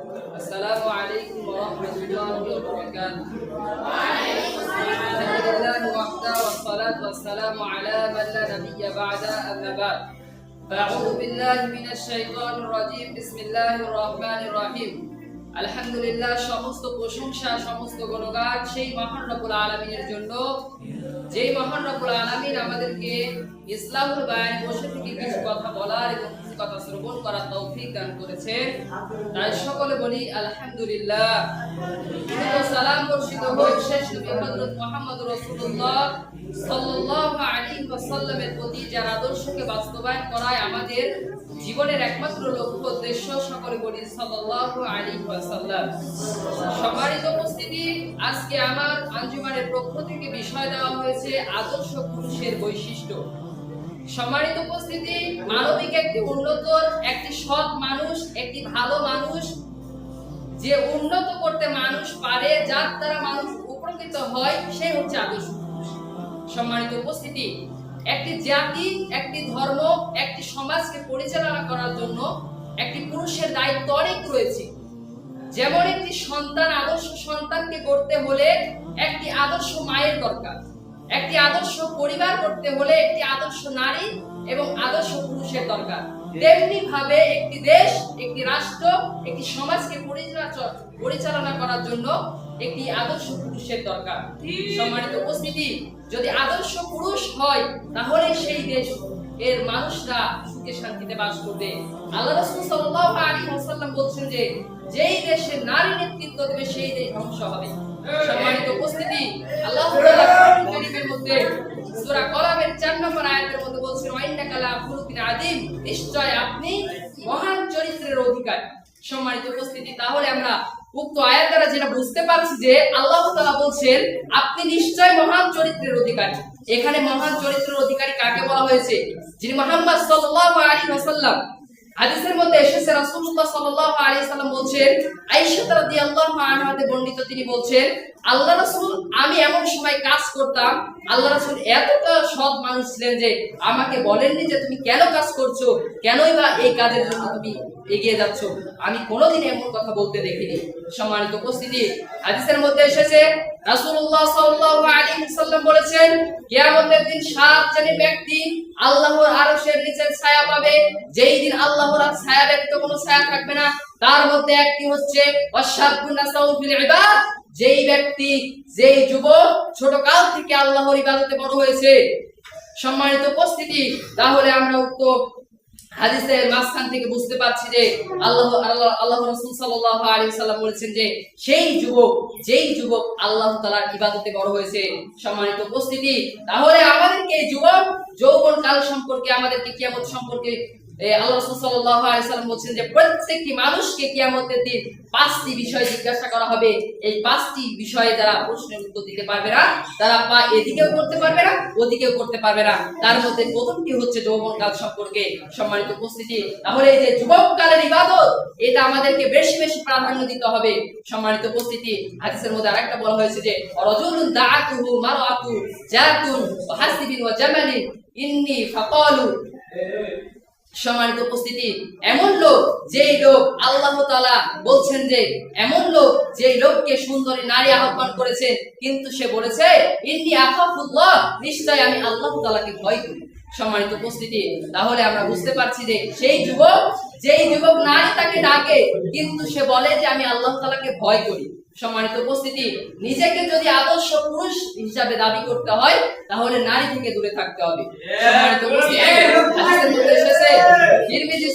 আসসালামু আলাইকুম ওয়া রাহমাতুল্লাহি ওয়া বারাকাতুহু। আলহামদুলিল্লাহি ওয়াহদা ওয়াসসালাতু ওয়াসসালামু আলা মান লা নাবিয়্যা বা'দা আম্মা বা'দ। আউযু বিল্লাহি মিনাশ শাইতানির রাজীম। বিসমিল্লাহির রহমানির রহিম। আলহামদুলিল্লাহ, সমস্ত প্রশংসা, সমস্ত গুণগান সেই মহান রব্বুল আলামিনের জন্য, যেই মহান রব্বুল আলামিন আমাদেরকে ইসলামুল বায়ান বসে থেকে কিছু কথা বলার এবং কিছু কথা শ্রবণ করার তৌফিক দান করেছে। তাই সকলে বলি আলহামদুলিল্লাহ। সালাম বর্ষিত হোক শেষ নবী হযরত মুহাম্মদ রাসূলুল্লাহ সাল্লাল্লাহু আলাইহি ওয়াসাল্লামের প্রতি, যার আদর্শকে বাস্তবায়ন করাই আমাদের জীবনের একমাত্র লক্ষ্য উদ্দেশ্য। সকলে বলি সাল্লাল্লাহু আলাইহি ওয়াসাল্লাম। সম্মানিত উপস্থিতি, আজকে আমার আঞ্জুমানের পক্ষ থেকে বিষয় দেওয়া হয়েছে আদর্শ পুরুষের বৈশিষ্ট্য। সম্মানিত উপস্থিতি, মানবিক একটি উন্নত, একটি সৎ মানুষ, একটি ভালো মানুষ, যে উন্নত করতে মানুষ পারে, যার দ্বারা মানুষ উপকৃত হয়, সেই হচ্ছে আদর্শ পুরুষ। সম্মানিত উপস্থিতি, একটি জাতি, একটি ধর্ম, একটি সমাজকে পরিচালনা করার জন্য একটি পুরুষের দায়িত্ব অনেক রয়েছে। যেমন একটি সন্তান, আদর্শ সন্তানকে গড়তে হলে একটি আদর্শ মায়ের দরকার, একটি আদর্শ পরিবার করতে হলে একটি আদর্শ নারী এবং আদর্শ পুরুষের দরকার। তেমনি ভাবে একটি দেশ, একটি রাষ্ট্র, একটি সমাজকে পরিচালনা করার জন্য একটি আদর্শ পুরুষের দরকার। সম্মানিত উপস্থিতি, যদি আদর্শ পুরুষ হয় তাহলে সেই দেশ এর মানুষরা সুখে শান্তিতে বাস করবে। আল্লাহ রাসূল সাল্লাল্লাহু আলাইহি ওয়াসাল্লাম বলছেন যে যেই দেশে নারী নেতৃত্ব দেবে সেই দেশ ধ্বংস হবে। সম্মানিত উপস্থিতি, আল্লাহ তাআলা কারীমের মধ্যে সূরা কলামের 4 নম্বর আয়াতের মধ্যে বলছেন, ওয়াইন্নাকা লা খুলুকিন আযীম, নিশ্চয় আপনি মহান চরিত্রের অধিকারী। সম্মানিত উপস্থিতি, তাহলে আমরা উক্ত আয়াত দ্বারা যেটা বুঝতে পারছি যে আল্লাহ তাআলা বলছেন আপনি নিশ্চয় মহান চরিত্রের অধিকারী। এখানে মহান চরিত্রের অধিকারী কাকে বলা হয়েছে? যিনি মুহাম্মদ সাল্লাল্লাহু আলাইহি ওয়াসাল্লাম। হাদিসের মধ্যে এসেছে রাসূলুল্লাহ সাল্লাল্লাহু আলাইহি ওয়াসাল্লাম বলছেন, আয়েশা রাদিয়াল্লাহু আনহাতে বর্ণিত, তিনি বলছেন আল্লাহ রাসূল, আমি এমন সময় কাজ করতাম, আল্লাহ রাসূল এতটা সৎ মানুষ ছিলেন যে আমাকে বলেননি যে তুমি কেন কাজ করছো, কেনই বা এই কাজের জন্য তুমি এগিয়ে যাচ্ছ, আমি কোনোদিন এমন কথা বলতে দেখিনি। সম্মানিত উপস্থিতি, হাদিসের মধ্যে এসেছে রাসূলুল্লাহ সাল্লাল্লাহু আলাইহি ওয়াসাল্লাম বলেছেন, কিয়ামতের দিন 7 শ্রেণীর ব্যক্তি আল্লাহর আরশের নিচে ছায়া পাবে, যেই দিন আল্লাহর ছায়া ব্যতীত কোনো ছায়া থাকবে না। তার মধ্যে একটি হচ্ছে ওয়াশাবুন নাসাউ ফিল ইবাদ, যেই ব্যক্তি, যেই যুবক ছোট কাল থেকে আল্লাহর ইবাদতে বড় হয়েছে। সম্মানিত উপস্থিতি, তাহলে আমরা উক্ত হাদিসের মাঝখান থেকে বুঝতে পারছি যে আল্লাহ রাসূল সাল্লাল্লাহু আলাইহি ওয়াসাল্লাম বলেছেন যে সেই যুবক, যেই যুবক আল্লাহ তাআলার ইবাদতে বড় হয়েছে। সম্মানিত উপস্থিতি, তাহলে আমাদেরকে যুবক যৌবন কাল সম্পর্কে, আমাদেরকে কিয়ামত সম্পর্কে আল্লাহ রাসূল সাল্লাল্লাহু আলাইহি ওয়াসাল্লাম বলেছেন যে প্রত্যেকটি মানুষকে কিয়ামতের দিন 5টি বিষয় জিজ্ঞাসা করা হবে। এই 5টি বিষয়ে যারা প্রশ্নের উত্তর দিতে পারবে না, তারা পা এদিকেও করতে পারবে না, ওদিকেও করতে পারবে না। তার মধ্যে প্রথমটি হচ্ছে যৌবনকাল সম্পর্কে। সম্মানিত উপস্থিতি, তাহলে এই যে যুবককালের ইবাদত, এটা আমাদেরকে বেশি বেশি প্রাধান্য দিতে হবে। সম্মানিত উপস্থিতি, হাদিসের মধ্যে আরেকটা বলা হয়েছে যে রাজুলুন দাআতুহু মারআতু জাতুন ওয়া হাসিবিন ওয়া জামালিন ইন্নী ফাকালু। সম্মানিত উপস্থিতি, এমন লোক, যেই লোক আল্লাহ তাআলা বলছেন যে এমন লোক যেই লোককে সুন্দরী নারী আহ্বান করেছে, কিন্তু সে বলেছে ইন্নী আখাফুল্লাহ, নিশ্চয় আমি আল্লাহ তাআলাকে ভয় করি। সম্মানিত উপস্থিতি, তাহলে আমরা বুঝতে পারছি যে সেই যুবক, যেই যুবক নারী তাকে ডাকে কিন্তু সে বলে যে আমি আল্লাহ তাআলাকে ভয় করি। সম্মানিত উপস্থিতি, নিজেকে যদি আদর্শ পুরুষ হিসাবে দাবি করতে হয় তাহলে নারী থেকে দূরে থাকতে হবে। সম্মানিত উপস্থিতি, হাদিসের মধ্যে এসেছে তিরমিজি